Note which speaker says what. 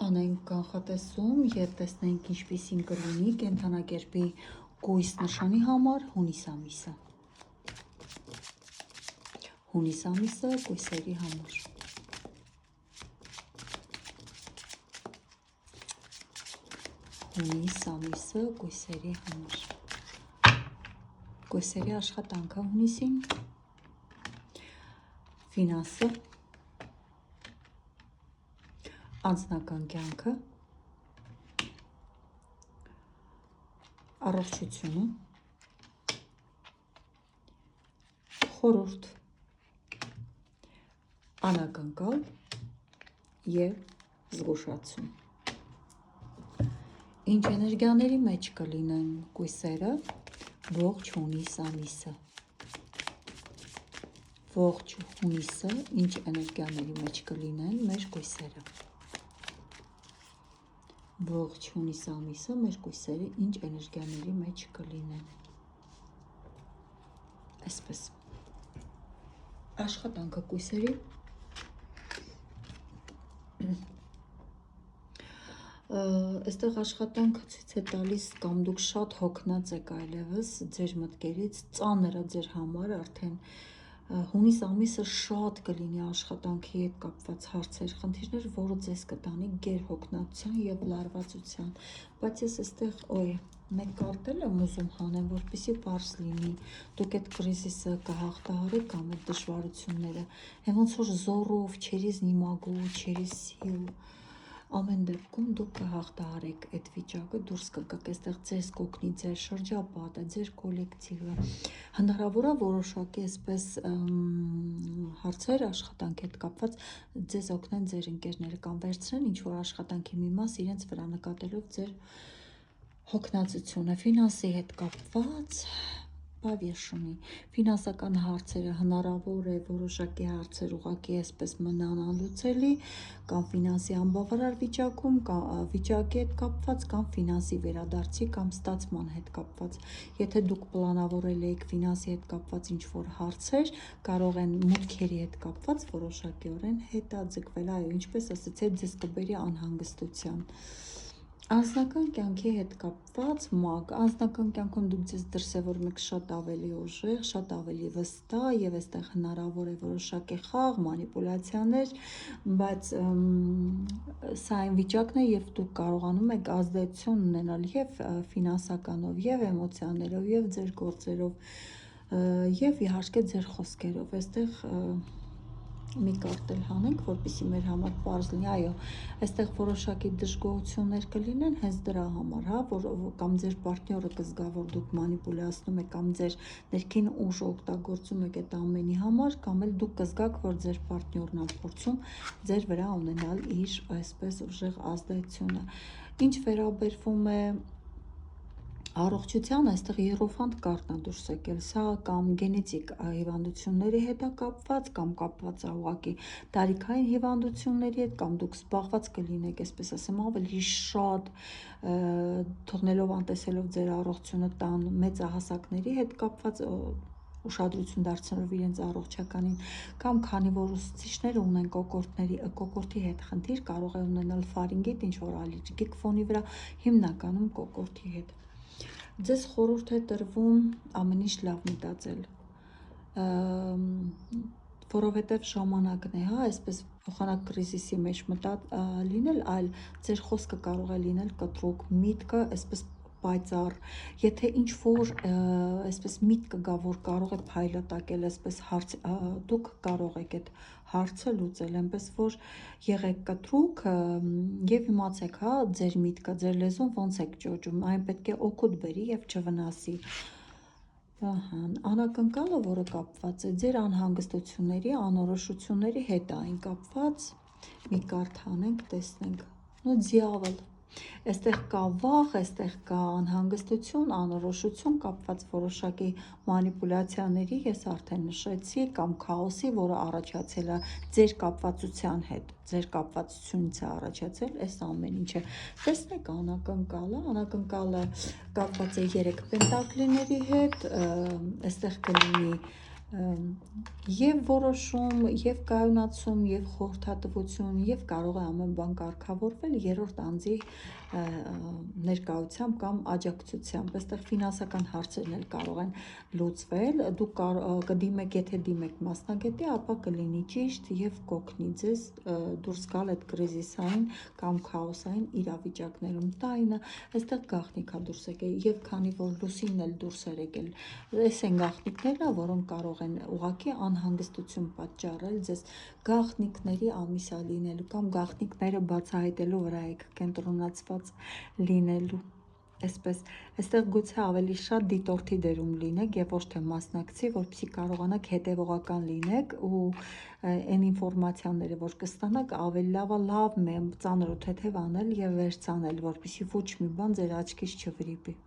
Speaker 1: Անենք կանխատեսում եւ տեսնենք ինչպիսին կլինի կենթանակերպի կույս նշանի համար հունիս ամիսը։ Հունիս ամիսը կույսերի համար։ Հունիս ամիսը կույսերի համար։ Կույսերի աշխատանքը հունիսին։ Ֆինանսը, անձնական կյանքը, առողջությունը, խորհուրդ, անակնկալ եւ զգուշացում։ Ինչ էներգիաների մեջ կլինեն կույսերը ողջ հունիս ամիսը։ Ողջ հունիսը ինչ էներգիաների մեջ կլինեն մեր կույսերը։ Ողջ հունիս ամիսը մեր կույսերը ինչ էներգիաների մեջ կլինեն։ Այսպես։ Աշխատանքը կույսերի այստեղ աշխատանքը ցույց է տալիս կամ դուք շատ հոգնած եք այլևս ձեր մտքերից, ծանր է ձեր համար արդեն հունիս ամիսը շատ կլինի աշխատանքի հետ կապված հարցեր, խնդիրներ, որը ձեզ կտանի գերհոգնածության եւ լարվածության, բայց ես այստեղ մեկ կարտել եմ ուզում հանեմ, որպեսզի պարզ լինի, դուք այդ կրիզիսը կհաղթահարեք կամ այդ դժվարությունները, ոնց որ զորով, через не могу, через силу, ամեն դեպքում դուք կհաղթահարեք այդ վիճակը, դուրս կգաք, այստեղ ձեզ կօգնի ձեր շրջապատը, ձեր կոլեկտիվը, հնարավոր է որոշակի այսպես հարցեր աշխատանքի հետ կապված ձեզ օգնեն ձեր ընկերները կամ վերցնեն ինչ-որ աշխատանքի մի մաս իրենց վրա նկատելով ձեր հոգնածությունը, ֆինանսի հետ կապված բավեշունի, ֆինանսական հարցերը հնարավոր է որոշակի հարցեր ուղղակի այսպես մնան անլուծելի կամ ֆինանսի անբավարար վիճակում, վիճակի հետ կապված կամ ֆինանսի վերադարձի կամ ստացման հետ կապված։ Եթե դուք պլանավորել եք ֆինանսի հետ կապված ինչ-որ հարցեր, կարող են մուտքերի հետ կապված որոշակիորեն հետաձգվել, այո, ինչպես ասացի, ձեզ կբերի անհանգստության։ Անձնական կյանքի հետ կապված մագ, անձնական կյանքում դուք ձեզ դրսևորում եք շատ ավելի ուժեղ, շատ ավելի վստահ եւ այստեղ հնարավոր է որոշակի խաղ, մանիպուլյացիաներ, բայց սա այն վիճակն է, եւ դուք կարողանում եք ազդեցություն ունենալ եւ ֆինանսականով, եւ էմոցիաներով, եւ ձեր գործերով, եւ իհարկե ձեր խոսքերով, այստեղ մի կարտել հանենք, որպեսզի մեր համար պարզ լինի, այո, այստեղ որոշակի դժգոհություններ կլինեն հենց դրա համար, հա, որ կամ ձեր պարտնյորը կզգա, որ դուք մանիպուլյացնում եք կամ ձեր ներքին ուժը օգտագործում եք այդ ամենի համար, կամ էլ դուք կզգաք, որ ձեր պարտնյորն է փորձում ձեր վրա ունենալ իր այսպես ուժեղ ազդեցությունը։ Ինչ վերաբերվում է առողջության, այստեղ Երոֆանտ կարտն է դուրս եկել, սա կամ գենետիկ հիվանդությունների հետ է կապված, կամ կապված է ուղղակի տարիքային հիվանդությունների հետ, կամ դուք զբաղված կլինեք, այսպես ասեմ, ավելի շատ թողնելով անտեսելով ձեր առողջությունը տան մեծահասակների հետ կապված, ուշադրություն դարձնելով իրենց առողջականին, կամ քանի որ ուսուցիչները ունեն կոկորտի հետ խնդիր, կարող է ունենալ ֆարինգիտ, ինչ որ ալերգիկ ֆոնի վրա, հիմնականում կոկորտի հետ։ Ձեզ խորհուրդ է տրվում ամեն ինչ լավ մտածել, որովհետև ժամանակն է, հա, այսպես փոխանակ կրիզիսի մեջ լինել, այլ ձեր խոսքը կարող է լինել կտրուկ, միտքը այսպես պայծառ, եթե ինչ-որ այսպես միտք կգա, որ կարող է փայլատակել, այսպես հարց, դուք կարող եք այդ հարցը լուծել, այնպես որ եղեք կտրուկ եւ իմացեք, հա, ձեր միտքը, ձեր լեզուն ոնց եք ճոճում, այն պետք է օգուտ բերի եւ չվնասի։ Անակնկալը, որը կապված է ձեր անհանգստությունների, անորոշությունների հետ, այն կապված, մի կարդ հանենք, տեսնենք, դիավոլ, այստեղ կա վախ, այստեղ կա անհանգստություն, անորոշություն կապված որոշակի մանիպուլյացիաների, ես արդեն նշեցի, կամ քաոսի, որը առաջացել է ձեր կապվածության հետ, ձեր կապվածությունից է առաջացել այս ամեն ինչը։ Տեսնեք անակնկալը կապված է 3 պենտակլիների հետ, այստեղ կլինի Եվ որոշում, եւ կայունացում, եւ խորհրդատվություն, եւ կարող է ամեն բան կարգավորվել երրորդ անձի ներկայությամբ կամ աջակցությամբ։ Այստեղ ֆինանսական հարցերն էլ կարող են լուծվել։ Դուք կդիմեք, եթե դիմեք մասնագետի, ապա կլինի ճիշտ եւ կօգնի ձեզ դուրս գալ այդ կրիզիսային կամ քաոսային իրավիճակներում։ Տայինը այստեղ գաղտնիքա դուրս եկել եւ քանի որ լուսինն էլ դուրս էր եկել, այս են գաղտնիքները, որոնք կարող են ուղղակի անհանգստություն պատճառել ձեզ գաղտնիքների ամիսա լինելու կամ գաղտնիքները բացահայտելու վրա եք կենտրոնացված լինելու։ Այսպես, այստեղ գուցե ավելի շատ դիտորդի դերում լինեք եւ ոչ թե մասնակցի, որպեսզի կարողանաք հետեւողական լինեք ու այն ինֆորմացիաները, որ կստանաք, ավելի լավ ծանր ու թեթև անել եւ վերցանել, որպեսզի ոչ մի բան ձեր աչքից չվրիպի։